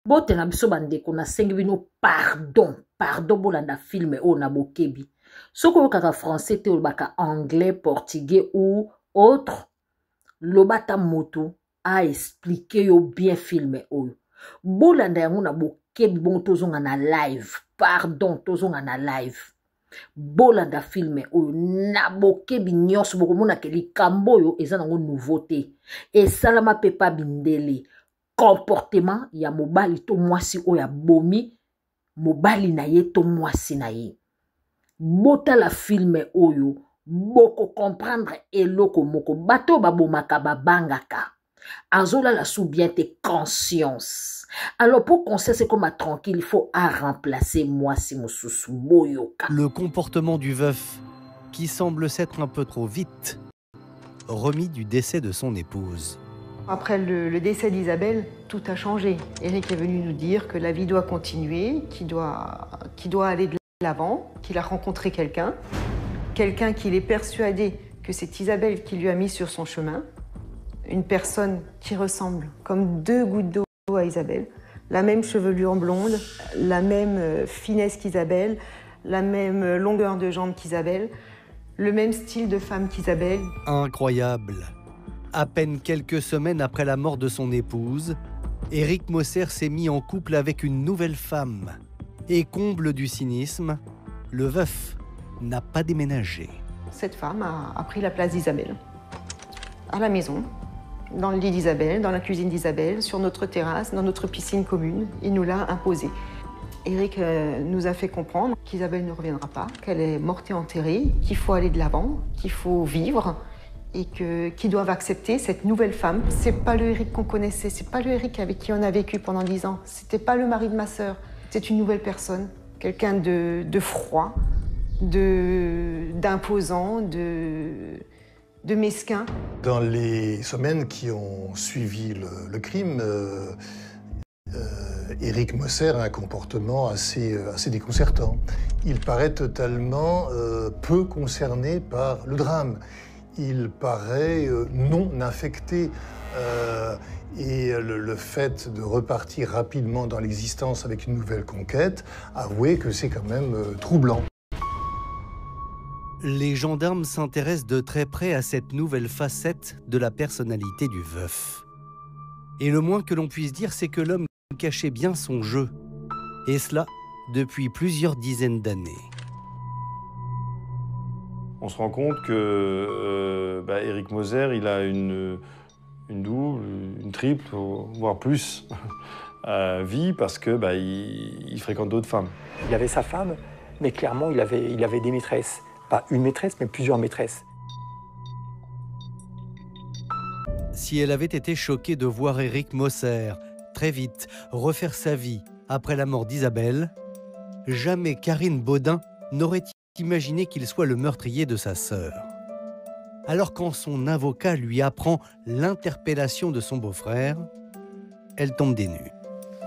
Bote na biso bandeko na sengi bino pardon bolanda film o na bokebi. Soko kaka français te baka anglais, portugais ou autre, lobata moto a expliqué yo bien film o. Bolanda yango na bokebi bon tozonga na live. Pardon, tozonga na live. Bolanda film o na bokebi nyos bokomona ke likambo yo eza nango nouveauté. Et salama pepa bindele. Comportement ya mobali to mwasi o ya bomi mobali na ye to mwasi na ye. Bota la filme oyo boko comprendre eloko moko bato babomaka babangaka. Azola la sous bien tes conscience. Alors pour qu'on sait c'est comme tranquille, il faut à remplacer mwasi mususu boyoka. Le comportement du veuf qui semble s'être un peu trop vite remis du décès de son épouse. Après le décès d'Isabelle, tout a changé. Eric est venu nous dire que la vie doit continuer, qu'il doit aller de l'avant, qu'il a rencontré quelqu'un qu'il est persuadé que c'est Isabelle qui lui a mis sur son chemin, une personne qui ressemble comme deux gouttes d'eau à Isabelle, la même chevelure blonde, la même finesse qu'Isabelle, la même longueur de jambes qu'Isabelle, le même style de femme qu'Isabelle. Incroyable. À peine quelques semaines après la mort de son épouse, Eric Moser s'est mis en couple avec une nouvelle femme. Et comble du cynisme, le veuf n'a pas déménagé. Cette femme a pris la place d'Isabelle. À la maison, dans le lit d'Isabelle, dans la cuisine d'Isabelle, sur notre terrasse, dans notre piscine commune. Il nous l'a imposé. Eric nous a fait comprendre qu'Isabelle ne reviendra pas, qu'elle est morte et enterrée, qu'il faut aller de l'avant, qu'il faut vivre, et qu'ils doivent accepter cette nouvelle femme. C'est pas le Eric qu'on connaissait, c'est pas le Eric avec qui on a vécu pendant 10 ans. C'était pas le mari de ma sœur, c'est une nouvelle personne. Quelqu'un de froid, d'imposant, de mesquin. Dans les semaines qui ont suivi le crime, Eric Moser a un comportement assez déconcertant. Il paraît totalement peu concerné par le drame. Il paraît non affecté et le fait de repartir rapidement dans l'existence avec une nouvelle conquête, avouez que c'est quand même troublant. Les gendarmes s'intéressent de très près à cette nouvelle facette de la personnalité du veuf. Et le moins que l'on puisse dire, c'est que l'homme cachait bien son jeu. Et cela depuis plusieurs dizaines d'années. On se rend compte que Eric Moser, il a une double, une triple, voire plus vie parce que il fréquente d'autres femmes. Il y avait sa femme, mais clairement il avait des maîtresses. Pas une maîtresse, mais plusieurs maîtresses. Si elle avait été choquée de voir Eric Moser très vite refaire sa vie après la mort d'Isabelle, jamais Karine Baudin n'aurait imaginé qu'il soit le meurtrier de sa sœur. Alors quand son avocat lui apprend l'interpellation de son beau-frère, elle tombe des nues.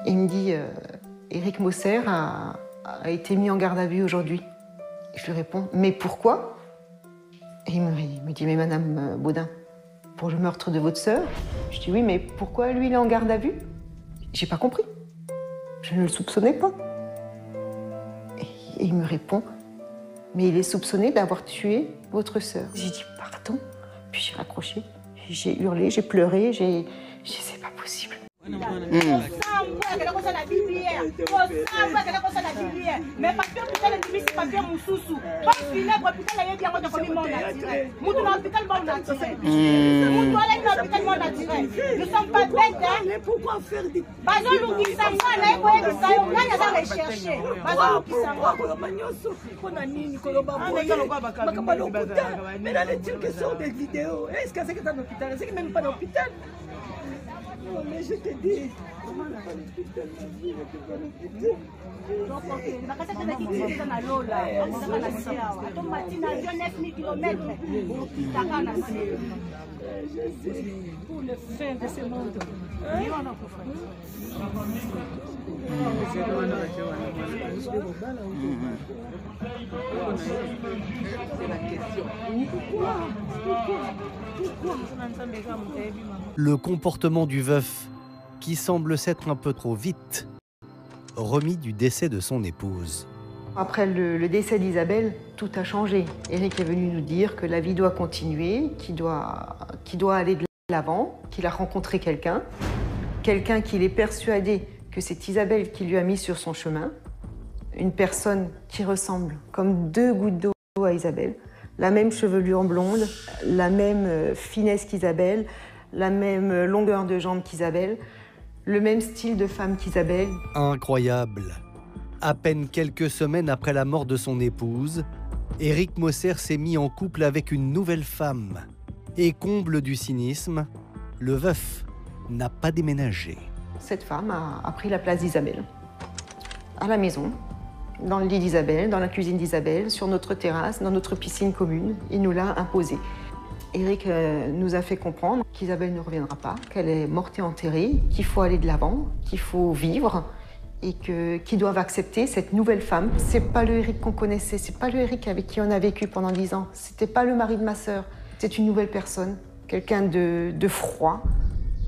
Il me dit Eric Moser a été mis en garde à vue aujourd'hui. Je lui réponds mais pourquoi? Et il me dit mais Madame Baudin, pour le meurtre de votre sœur? Je dis oui, mais pourquoi lui il est en garde à vue? J'ai pas compris. Je ne le soupçonnais pas. Et il me répond mais il est soupçonné d'avoir tué votre sœur. J'ai dit pardon, puis j'ai raccroché, j'ai hurlé, j'ai pleuré, j'ai dit c'est pas possible. Mais je te dis, pour le fin de ce monde. Le comportement du veuf qui semble s'être un peu trop vite remis du décès de son épouse. Après le décès d'Isabelle, tout a changé. Éric est venu nous dire que la vie doit continuer, qu'il doit aller de l'avant, qu'il a rencontré quelqu'un qu'il est persuadé que c'est Isabelle qui lui a mis sur son chemin, une personne qui ressemble comme 2 gouttes d'eau à Isabelle, la même chevelure blonde, la même finesse qu'Isabelle, la même longueur de jambes qu'Isabelle, le même style de femme qu'Isabelle. Incroyable! À peine quelques semaines après la mort de son épouse, Éric Moser s'est mis en couple avec une nouvelle femme. Et comble du cynisme, le veuf n'a pas déménagé. Cette femme a pris la place d'Isabelle. À la maison, dans le lit d'Isabelle, dans la cuisine d'Isabelle, sur notre terrasse, dans notre piscine commune, il nous l'a imposé. Éric nous a fait comprendre qu'Isabelle ne reviendra pas, qu'elle est morte et enterrée, qu'il faut aller de l'avant, qu'il faut vivre et qu'ils doivent accepter cette nouvelle femme. C'est pas le Éric qu'on connaissait, c'est pas le Éric avec qui on a vécu pendant 10 ans. C'était pas le mari de ma sœur. C'est une nouvelle personne, quelqu'un de froid,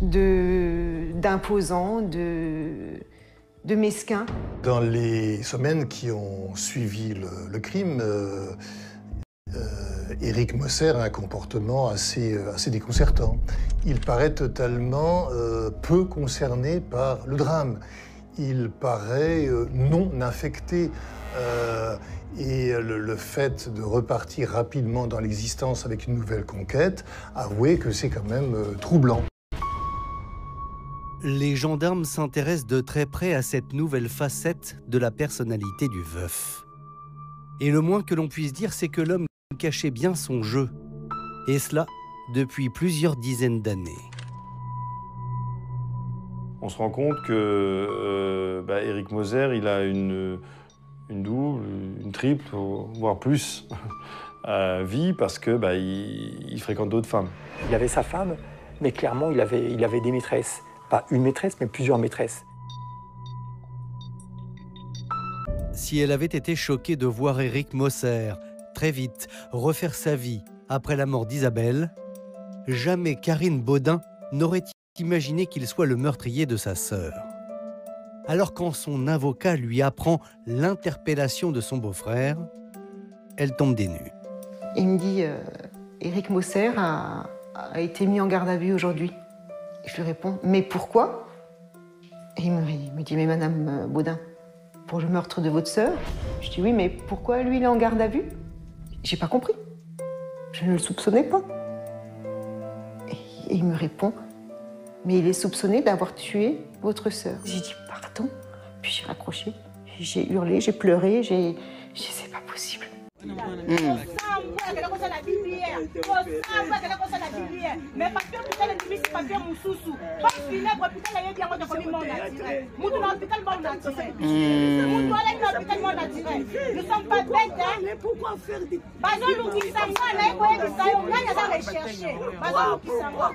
d'imposant, de mesquin. Dans les semaines qui ont suivi le crime, Éric Moser a un comportement assez déconcertant. Il paraît totalement peu concerné par le drame. Il paraît non affecté. Et le fait de repartir rapidement dans l'existence avec une nouvelle conquête, avouez que c'est quand même troublant. Les gendarmes s'intéressent de très près à cette nouvelle facette de la personnalité du veuf. Et le moins que l'on puisse dire, c'est que l'homme cachait bien son jeu. Et cela depuis plusieurs dizaines d'années. On se rend compte que Éric Moser, il a une double, une triple, voire plus vie parce que il fréquente d'autres femmes. Il avait sa femme, mais clairement, il avait des maîtresses. Pas une maîtresse, mais plusieurs maîtresses. Si elle avait été choquée de voir Éric Moser très vite refaire sa vie après la mort d'Isabelle, jamais Karine Baudin n'aurait imaginé qu'il soit le meurtrier de sa sœur. Alors quand son avocat lui apprend l'interpellation de son beau-frère, elle tombe des nues. Il me dit Éric Moser a été mis en garde à vue aujourd'hui. Je lui réponds, mais pourquoi? Et il me dit, mais Madame Baudin, pour le meurtre de votre sœur? Je dis, oui, mais pourquoi lui, il est en garde à vue? J'ai pas compris. Je ne le soupçonnais pas. Et il me répond, mais il est soupçonné d'avoir tué votre sœur. J'ai dit, pardon? Puis j'ai raccroché, j'ai hurlé, j'ai pleuré, j'ai dit, c'est pas possible. Mais parce que putain le c'est pas bien mon sousou. Pas funèbre putain la bien moi de famille mon naturel. Mon dans l'hôpital bon naturel. Mon doit aller dans l'hôpital bon naturel. Nous sommes pas bêtes hein. Mais pourquoi faire des Bazo Luki Samba là il voyait ça on a ya rechercher. Bazo Luki Samba.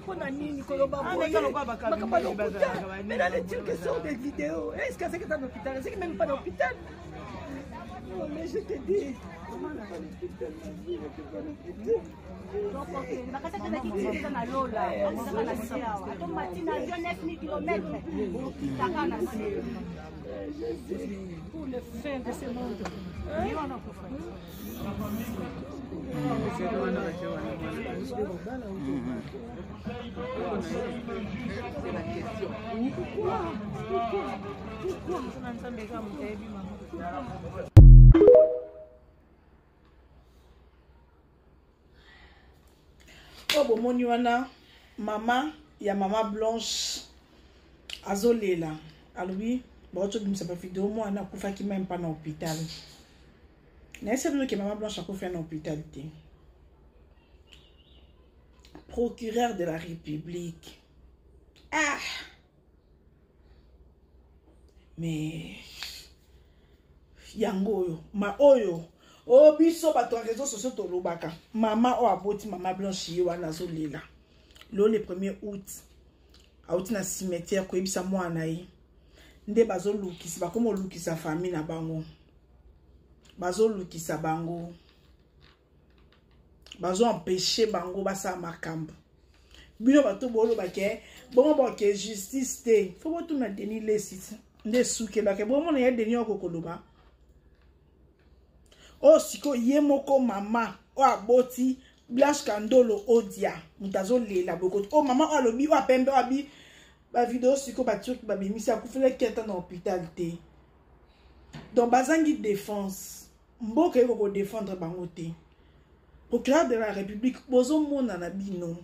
Kona nini koloba moi. Mais là les Turcs sortent des vidéos. Est-ce que c'est que dans l'hôpital? C'est même pas l'hôpital. Oh, mais je te dis. Pour le fin de ce monde. Oh bon moni wana mama ya mama Blanche azolela alobi baoto bimisa pa vidéo mo ana kufaki même pas na hôpital na ese que mama Blanche akufa na hôpital te. Procureur de la République. Ah mais yango oyo ma oyo oh biso bato réseaux sociaux to lobaka mama o aboti mama Blanche ye wana zolela le 1er août auti na cimetière ko ebisa mwana ye nde bazo lukisa bakomo lukisa famille na bango bazo lukisa bango bazo empêcher bango basa makambo bino bato bolo bake bon ke justice te faut botu na Denis Lessit nde souke la ke bon mon ya Denis okokoloba o siko ye moko mama o aboti Blanche Kandolo odia mutazo lela boko o mama o alobi o pembe o abi ba vidéo siko ba turki ba bimisi akufele keta na hôpital te donc bazangi défense mboka eko défendre bango te procureur de la République bozo mona na bino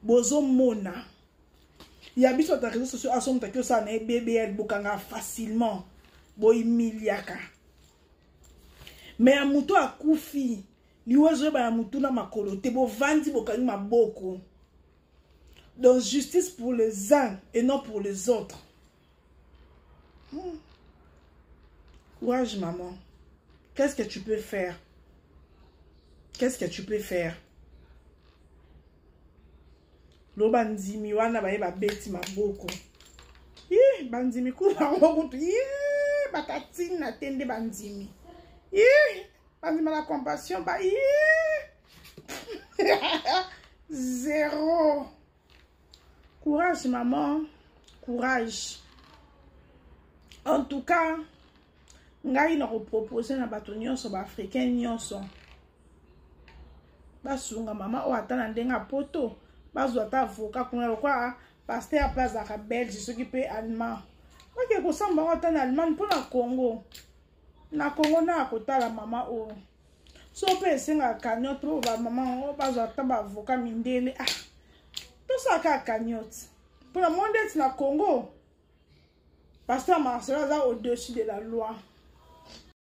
bozo mona ya biso ta réseaux sociaux asomta que ça na BBL bokanga facilement boy miliaka mais ya muto akufi liwezo ba ya mutu na makolo te bo vandi bokangi maboko donc justice pour les uns et non pour les autres. Courage maman, qu'est-ce que tu peux faire? Qu'est-ce que tu peux faire? Lo bandimi wana baye ba beti maboko. Bandimi ku bango tu. Bakatine na tende bandimi. Bandimi la compassion ba. Zéro. Courage maman, courage. En tout cas, ngai na proposer na bato nyonso ba africain nyonso. Basunga mama o atana ndenga poto bazwa ta avocat kuna kwa pasteur à place à belge ce qui peut allemand ok ko samba o atana allemand pour na Congo na kotala mama o so pe senga cagnotte pour ba mama o bazwa ta ba avocat mindele to ça ka cagnotte pour le monde na Congo pasteur Marcel za au-dessus de la loi.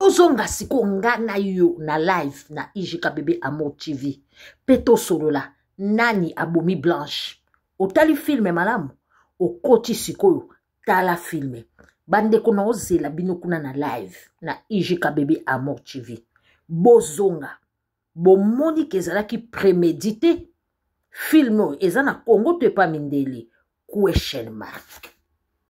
Ozonga siko ngana yo na live na IGKBB Amour TV. Peto solola nani abomi Blanche. Otali filme malamu. Okoti siko tala filme. Bande kuna ozela bino kuna na live na IGKBB Amour TV. Bozonga. Bomoni kezalaki prémédité. Filme ezana Congo te pa mindeli. Question mark.